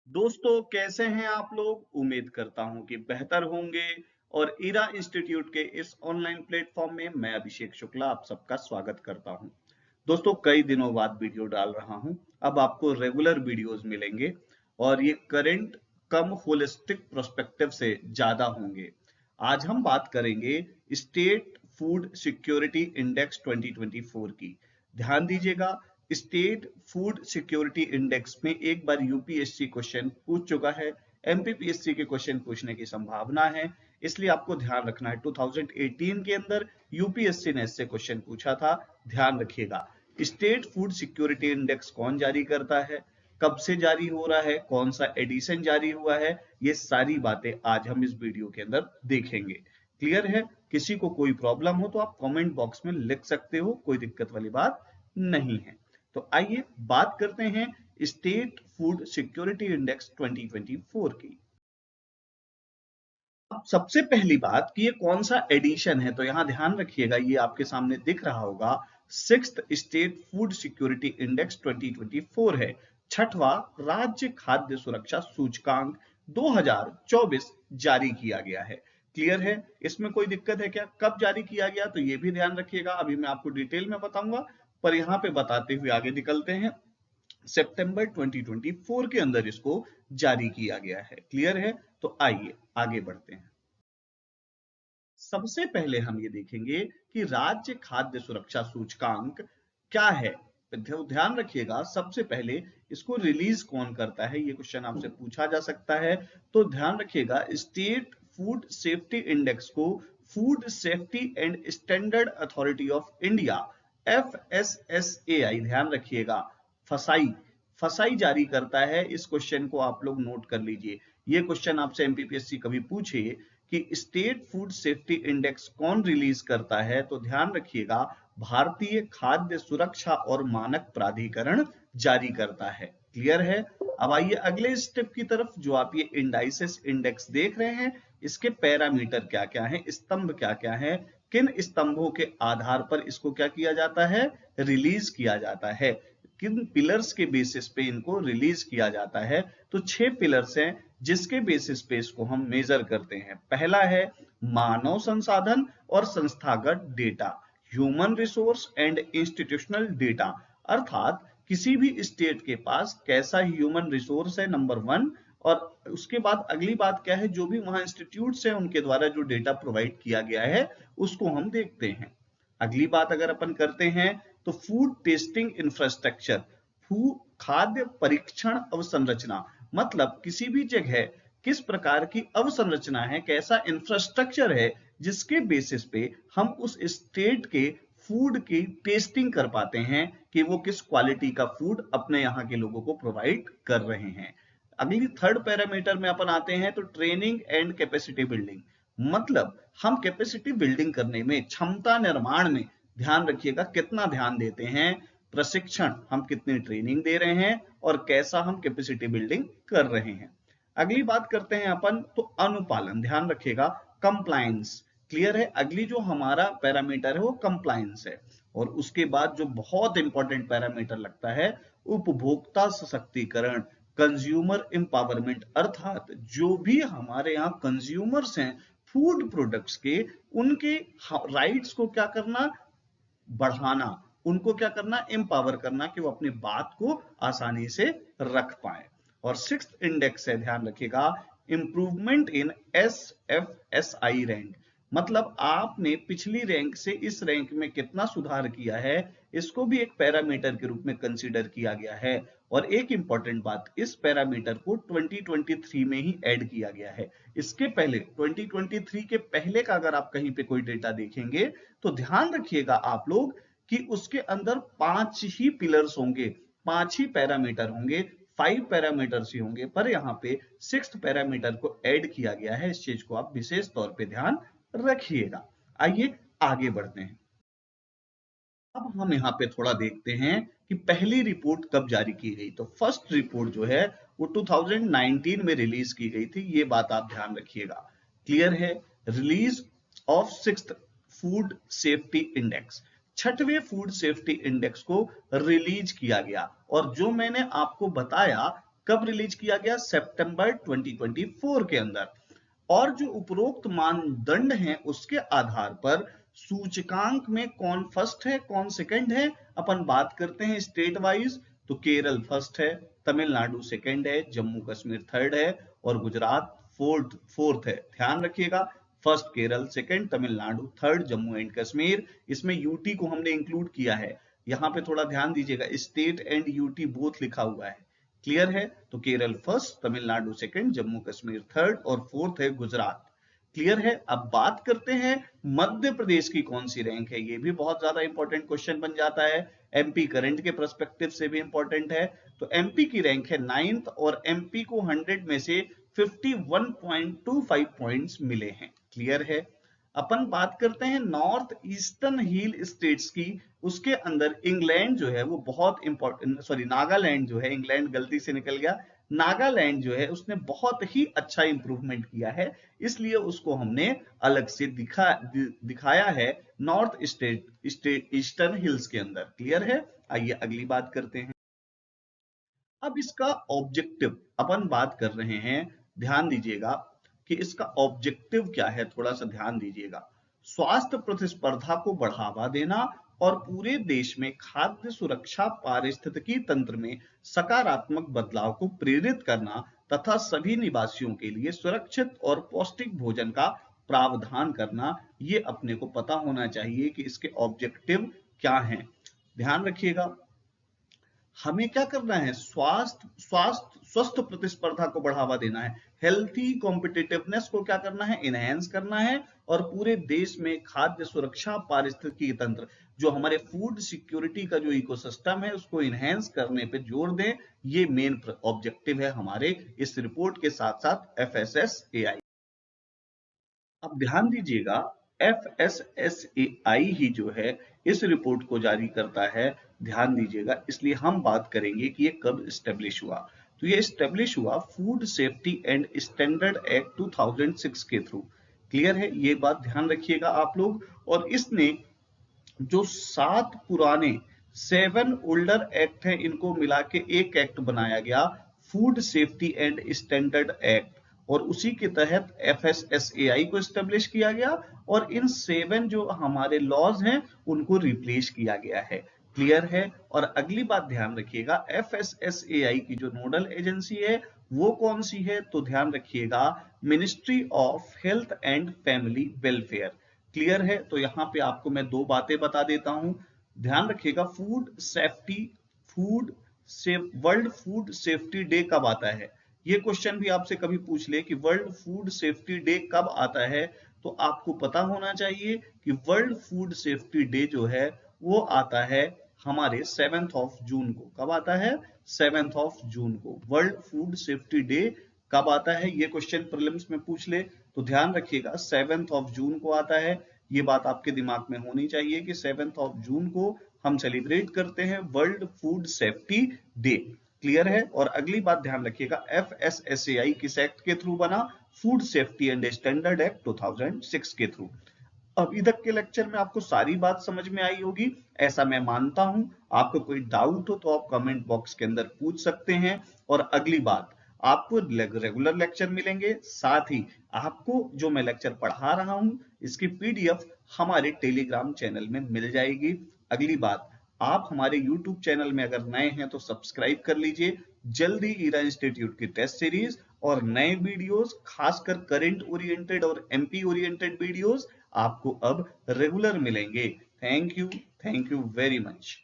दोस्तों कैसे हैं आप लोग। उम्मीद करता हूं कि बेहतर होंगे। और इरा इंस्टीट्यूट के इस ऑनलाइन प्लेटफॉर्म में मैं अभिषेक शुक्ला आप सबका स्वागत करता हूं। दोस्तों कई दिनों बाद वीडियो डाल रहा हूं। अब आपको रेगुलर वीडियोस मिलेंगे और ये करंट कम होलिस्टिक प्रोस्पेक्टिव से ज्यादा होंगे। आज हम बात करेंगे स्टेट फूड सिक्योरिटी इंडेक्स 2024 की। ध्यान दीजिएगा, स्टेट फूड सिक्योरिटी इंडेक्स में एक बार यूपीएससी क्वेश्चन पूछ चुका है, एमपीपीएससी के क्वेश्चन पूछने की संभावना है। इसलिए आपको ध्यान रखना है, 2018 के अंदर यूपीएससी ने इससे क्वेश्चन पूछा था। ध्यान रखिएगा, स्टेट फूड सिक्योरिटी इंडेक्स कौन जारी करता है, कब से जारी हो रहा है, कौन सा एडिशन जारी हुआ है, ये सारी बातें आज हम इस वीडियो के अंदर देखेंगे। क्लियर है? किसी को कोई प्रॉब्लम हो तो आप कमेंट बॉक्स में लिख सकते हो, कोई दिक्कत वाली बात नहीं है। तो आइए बात करते हैं स्टेट फूड सिक्योरिटी इंडेक्स 2024 की। अब सबसे पहली बात कि ये कौन सा एडिशन है, तो यहां ध्यान रखिएगा, ये आपके सामने दिख रहा होगा, sixth state food security index 2024 है। छठवां राज्य खाद्य सुरक्षा सूचकांक 2024 जारी किया गया है। क्लियर है? इसमें कोई दिक्कत है क्या? कब जारी किया गया तो ये भी ध्यान रखिएगा, अभी मैं आपको डिटेल में बताऊंगा, पर यहां पे बताते हुए आगे निकलते हैं। सितंबर 2024 के अंदर इसको जारी किया गया है। क्लियर है? तो आइए आगे बढ़ते हैं। सबसे पहले हम ये देखेंगे कि राज्य खाद्य सुरक्षा सूचकांक क्या है। ध्यान रखिएगा, सबसे पहले इसको रिलीज कौन करता है, ये क्वेश्चन आपसे पूछा जा सकता है। तो ध्यान रखिएगा, स्टेट फूड सेफ्टी इंडेक्स को food safety and standard authority of India FSSAI, ध्यान रखिएगा, फसाई फसाई जारी करता है। इस क्वेश्चन को आप लोग नोट कर लीजिए। ये क्वेश्चन आपसे एमपीपीएससी कभी पूछे कि स्टेट फूड सेफ्टी इंडेक्स कौन रिलीज करता है, तो ध्यान रखिएगा, भारतीय खाद्य सुरक्षा और मानक प्राधिकरण जारी करता है। क्लियर है? अब आइए अगले स्टेप की तरफ, जो आप ये इंडाइसेस इंडेक्स देख रहे हैं, इसके पैरामीटर क्या क्या है, स्तंभ क्या क्या है, किन स्तंभों के आधार पर इसको क्या किया जाता है, रिलीज किया जाता है, किन पिलर्स के बेसिस पे इनको रिलीज किया जाता है। तो 6 पिलर्स हैं जिसके बेसिस पे इसको हम मेजर करते हैं। पहला है मानव संसाधन और संस्थागत data, human resource and institutional data, अर्थात किसी भी स्टेट के पास कैसा ह्यूमन रिसोर्स है, नंबर 1। और उसके बाद अगली बात क्या है, जो भी वहां इंस्टीट्यूट्स हैं उनके द्वारा जो डेटा प्रोवाइड किया गया है उसको हम देखते हैं। अगली बात अगर अपन करते हैं तो फूड टेस्टिंग इंफ्रास्ट्रक्चर, खाद्य परीक्षण अवसंरचना, मतलब किसी भी जगह किस प्रकार की अवसंरचना है, कैसा इंफ्रास्ट्रक्चर है, जिसके बेसिस पे हम उस स्टेट के फूड की टेस्टिंग कर पाते हैं कि वो किस क्वालिटी का फूड अपने यहाँ के लोगों को प्रोवाइड कर रहे हैं। अगली थर्ड पैरामीटर में अपन आते हैं तो ट्रेनिंग एंड कैपेसिटी बिल्डिंग, मतलब हम कैपेसिटी बिल्डिंग करने में, क्षमता निर्माण में, ध्यान रखिएगा कितना ध्यान देते हैं, प्रशिक्षण, हम कितनी ट्रेनिंग दे रहे हैं और कैसा हम कैपेसिटी बिल्डिंग कर रहे हैं। अगली बात करते हैं अपन तो अनुपालन, ध्यान रखिएगा, कंप्लायंस। क्लियर है? अगली जो हमारा पैरामीटर है वो कंप्लायंस है। और उसके बाद जो बहुत इंपॉर्टेंट पैरामीटर लगता है, उपभोक्ता सशक्तिकरण, कंज्यूमर एम्पावरमेंट, अर्थात जो भी हमारे यहाँ कंज्यूमर्स हैं फूड प्रोडक्ट्स के, उनके राइट्स को क्या करना, बढ़ाना, उनको क्या करना, एम्पावर करना, कि वो अपनी बात को आसानी से रख पाए। और सिक्स्थ इंडेक्स है, ध्यान रखिएगा, इंप्रूवमेंट इन SFSI रैंक, मतलब आपने पिछली रैंक से इस रैंक में कितना सुधार किया है, इसको भी एक पैरामीटर के रूप में कंसीडर किया गया है। और एक इंपॉर्टेंट बात, इस पैरामीटर को 2023 में ही ऐड किया गया है। इसके पहले 2023 के पहले का अगर आप कहीं पे कोई डेटा देखेंगे तो ध्यान रखिएगा आप लोग कि उसके अंदर 5 ही पिलर्स होंगे, 5 ही पैरामीटर होंगे, 5 पैरामीटर्स ही होंगे, पर यहाँ पे 6th पैरामीटर को ऐड किया गया है। इस चीज को आप विशेष तौर पे ध्यान रखिएगा। आइए आगे बढ़ते हैं। अब हम यहाँ पे थोड़ा देखते हैं कि पहली रिपोर्ट कब जारी की गई। तो फर्स्ट रिपोर्ट जो है वो 2019 में रिलीज की गई थी, ये बात आप ध्यान रखिएगा। क्लियर है? Release of sixth food safety index, छठवें फूड सेफ्टी इंडेक्स को रिलीज किया गया। और जो मैंने आपको बताया कब रिलीज किया गया? सितंबर 2024 के अंदर। और जो उपरोक्त मानदंड हैं उसके आधार पर सूचकांक में कौन फर्स्ट है कौन सेकंड है, अपन बात करते हैं स्टेट वाइज। तो केरल फर्स्ट है, तमिलनाडु सेकंड है, जम्मू कश्मीर थर्ड है और गुजरात फोर्थ है। ध्यान रखिएगा, first Kerala, second Tamil Nadu, third Jammu and Kashmir. इसमें यूटी को हमने इंक्लूड किया है। यहाँ पे थोड़ा ध्यान दीजिएगा, स्टेट एंड यूटी बोथ लिखा हुआ है। क्लियर है? तो Kerala first, Tamil Nadu second, Jammu Kashmir third और फोर्थ है गुजरात। क्लियर है? अब बात करते हैं मध्य प्रदेश की कौन सी रैंक है। ये भी बहुत ज्यादा इंपॉर्टेंट क्वेश्चन बन जाता है, एमपी करंट के पर्सपेक्टिव से भी इंपॉर्टेंट है। तो एमपी की रैंक है 9th और एमपी को 100 में से 51.25 पॉइंट्स मिले हैं। क्लियर है? अपन बात करते हैं नॉर्थ ईस्टर्न हिल स्टेट्स की। उसके अंदर इंग्लैंड जो है वो बहुत इंपॉर्टेंट, सॉरी नागालैंड जो है, इंग्लैंड गलती से निकल गया, नागालैंड जो है उसने बहुत ही अच्छा इंप्रूवमेंट किया है, इसलिए उसको हमने अलग से दिखाया है नॉर्थ ईस्टर्न हिल्स के अंदर। क्लियर है? आइए अगली बात करते हैं। अब इसका ऑब्जेक्टिव अपन बात कर रहे हैं, ध्यान दीजिएगा कि इसका ऑब्जेक्टिव क्या है, थोड़ा सा ध्यान दीजिएगा। स्वास्थ्य प्रतिस्पर्धा को बढ़ावा देना और पूरे देश में खाद्य सुरक्षा पारिस्थितिकी तंत्र में सकारात्मक बदलाव को प्रेरित करना तथा सभी निवासियों के लिए सुरक्षित और पौष्टिक भोजन का प्रावधान करना, ये अपने को पता होना चाहिए कि इसके ऑब्जेक्टिव क्या हैं। ध्यान रखिएगा, हमें क्या करना है? स्वस्थ प्रतिस्पर्धा को बढ़ावा देना है, हेल्थी कॉम्पिटिटिवनेस को क्या करना है? इनहेंस करना है और पूरे देश में खाद्य सुरक्षा पारिस्थितिकी तंत्र, जो हमारे फूड सिक्योरिटी का जो इकोसिस्टम है उसको इनहेंस करने पे जोर दें। ये मेन ऑब्जेक्टिव है हमारे इस रिपोर्ट के साथ साथ FSSAI। अब ध्यान दीजिएगा, FSSAI ही जो है इस रिपोर्ट को जारी करता है। ध्यान दीजिएगा, इसलिए हम बात करेंगे कि ये कब स्टेब्लिश हुआ। तो ये स्टेब्लिश हुआ food safety and standard act 2006 के थ्रू। क्लियर है? ये बात ध्यान रखिएगा आप लोग। और इसने जो 7 पुराने 7 ओल्डर एक्ट है इनको मिला के एक एक्ट बनाया गया, food safety and standard act, और उसी के तहत FSSAI को स्टेब्लिश किया गया और इन 7 जो हमारे लॉज हैं उनको रिप्लेस किया गया है। क्लियर है? और अगली बात ध्यान रखिएगा, FSSAI की जो नोडल एजेंसी है वो कौन सी है? तो ध्यान रखिएगा, ministry of health and family welfare. Clear है? तो यहाँ पे आपको मैं 2 बातें बता देता हूं, ध्यान रखिएगा। वर्ल्ड फूड सेफ्टी डे कब आता है? ये क्वेश्चन भी आपसे कभी पूछ ले कि वर्ल्ड फूड सेफ्टी डे कब आता है, तो आपको पता होना चाहिए कि वर्ल्ड फूड सेफ्टी डे जो है वो आता है हमारे 7 जून को। कब आता है? 7 जून को। वर्ल्ड फूड सेफ्टी डे कब आता है? ये क्वेश्चन प्रीलिम्स में पूछ ले तो ध्यान रखिएगा 7 जून को आता है। ये बात आपके दिमाग में होनी चाहिए कि 7 जून को हम सेलिब्रेट करते हैं world food safety day. Clear है? और अगली बात ध्यान रखिएगा, FSSAI किस एक्ट के थ्रू बना? Food safety and standard act 2006 के थ्रू। अभी तक के लेक्चर में आपको सारी बात समझ में आई होगी, ऐसा मैं मानता हूं। आपको कोई डाउट हो तो आप कमेंट बॉक्स के अंदर पूछ सकते हैं। और अगली बात, आपको रेगुलर लेक्चर मिलेंगे, साथ ही आपको जो मैं लेक्चर पढ़ा रहा हूं इसकी PDF हमारे टेलीग्राम चैनल में मिल जाएगी। अगली बात, आप हमारे YouTube चैनल में अगर नए हैं तो सब्सक्राइब कर लीजिए। जल्दी ईरा इंस्टीट्यूट की टेस्ट सीरीज और नए वीडियोस, खासकर करंट ओरिएंटेड और MP ओरिएंटेड वीडियोस आपको अब रेगुलर मिलेंगे। Thank you very much.